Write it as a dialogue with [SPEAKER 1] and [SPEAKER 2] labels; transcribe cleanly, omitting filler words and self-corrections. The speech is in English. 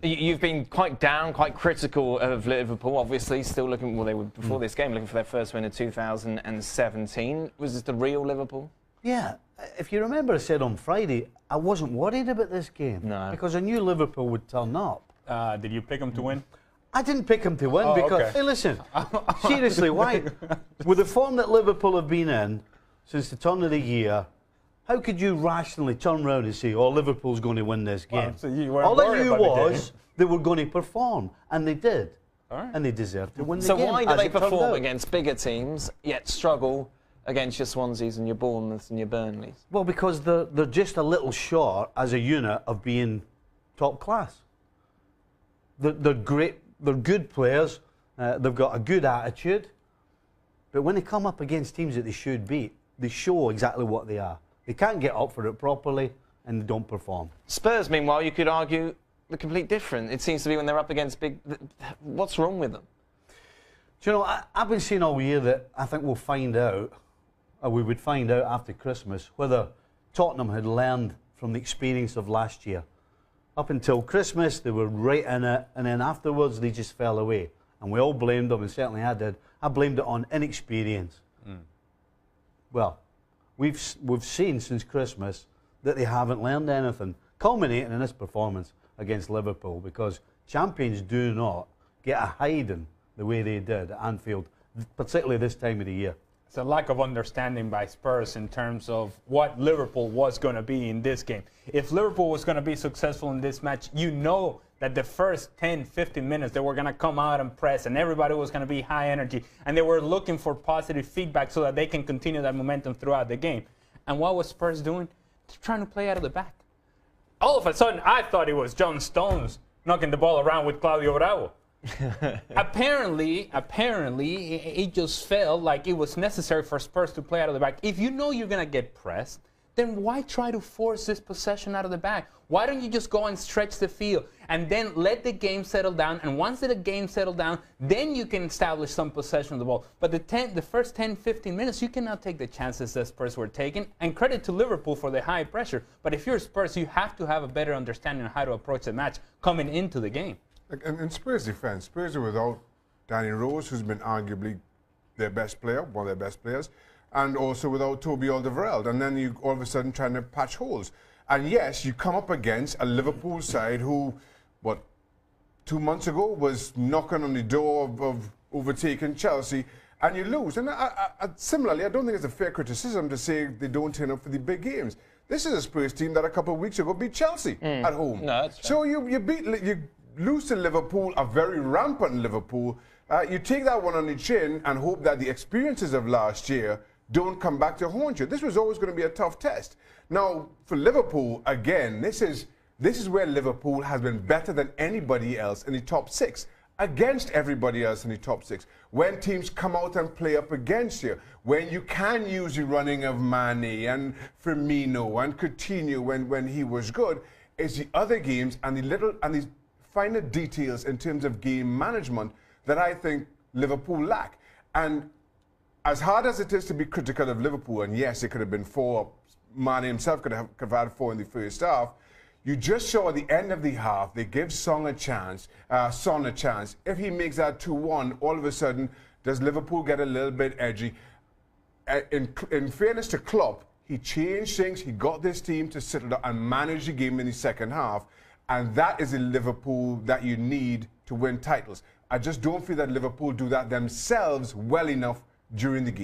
[SPEAKER 1] You've been quite down, quite critical of Liverpool, obviously, still looking, well, they were before this game, looking for their first win in 2017. Was this the real Liverpool?
[SPEAKER 2] Yeah. If you remember, I said on Friday, I wasn't worried about this game.
[SPEAKER 1] No.
[SPEAKER 2] Because I knew Liverpool would turn up.
[SPEAKER 3] Did you pick them to win?
[SPEAKER 2] I didn't pick them to win because,
[SPEAKER 3] okay.
[SPEAKER 2] hey, listen, seriously, why? With the form that Liverpool have been in since the turn of the year, how could you rationally turn around and say, oh, Liverpool's going to win this game?
[SPEAKER 3] Well, so you weren't
[SPEAKER 2] All I
[SPEAKER 3] worried
[SPEAKER 2] knew
[SPEAKER 3] about the
[SPEAKER 2] was they were going to perform, and they did.
[SPEAKER 3] All right.
[SPEAKER 2] And they deserved to win the
[SPEAKER 1] So
[SPEAKER 2] game.
[SPEAKER 1] why do
[SPEAKER 2] as
[SPEAKER 1] they
[SPEAKER 2] it turned
[SPEAKER 1] perform
[SPEAKER 2] out.
[SPEAKER 1] against bigger teams, yet struggle against your Swanseas and your Bournemouths and your Burnleys?
[SPEAKER 2] Well, because they're just a little short as a unit of being top class. They're great. They're good players. They've got a good attitude. But when they come up against teams that they should beat, they show exactly what they are. They can't get up for it properly, and they don't perform.
[SPEAKER 1] Spurs, meanwhile, you could argue the complete different. It seems to be when they're up against big... What's wrong with them?
[SPEAKER 2] Do you know, I've been saying all year that I think we'll find out, or we would find out after Christmas, whether Tottenham had learned from the experience of last year. Up until Christmas, they were right in it, and then afterwards, they just fell away. And we all blamed them, and certainly I did. I blamed it on inexperience. Well, we've seen since Christmas that they haven't learned anything, culminating in this performance against Liverpool, because champions do not get a hiding the way they did at Anfield, particularly this time of the year.
[SPEAKER 3] It's a lack of understanding by Spurs in terms of what Liverpool was going to be in this game. If Liverpool was going to be successful in this match, you know that the first 10, 15 minutes they were going to come out and press, and everybody was going to be high energy, and they were looking for positive feedback so that they can continue that momentum throughout the game. And what was Spurs doing? They're trying to play out of the back. All of a sudden, I thought it was John Stones knocking the ball around with Claudio Bravo. Apparently, it just felt like it was necessary for Spurs to play out of the back. If you know you're going to get pressed, then why try to force this possession out of the back? Why don't you just go and stretch the field and then let the game settle down? And once the game settles down, then you can establish some possession of the ball. But the first 10, 15 minutes, you cannot take the chances that Spurs were taking. And credit to Liverpool for the high pressure. But if you're Spurs, you have to have a better understanding of how to approach the match coming into the game.
[SPEAKER 4] In Spurs' defence, Spurs are without Danny Rose, who's been arguably their best player, one of their best players, and also without Toby Alderweireld. And then you all of a sudden trying to patch holes. And yes, you come up against a Liverpool side who, 2 months ago was knocking on the door of overtaking Chelsea, and you lose. And similarly, I don't think it's a fair criticism to say they don't turn up for the big games. This is a Spurs team that a couple of weeks ago beat Chelsea at home.
[SPEAKER 1] No, that's
[SPEAKER 4] so you lose to Liverpool, a very rampant Liverpool. You take that one on the chin and hope that the experiences of last year don't come back to haunt you. This was always going to be a tough test. Now, for Liverpool, again, this is where Liverpool has been better than anybody else in the top six, against everybody else in the top six. When teams come out and play up against you, when you can use the running of Mane and Firmino and Coutinho when he was good, it's the other games and the finer details in terms of game management that I think Liverpool lack. And as hard as it is to be critical of Liverpool, and yes, it could have been 4, Mane himself could have had 4 in the first half, you just saw at the end of the half, they give Son a chance. If he makes that 2-1, all of a sudden, does Liverpool get a little bit edgy? In fairness to Klopp, he changed things, he got this team to settle down and manage the game in the second half, and that is the Liverpool that you need to win titles. I just don't feel that Liverpool do that themselves well enough during the game.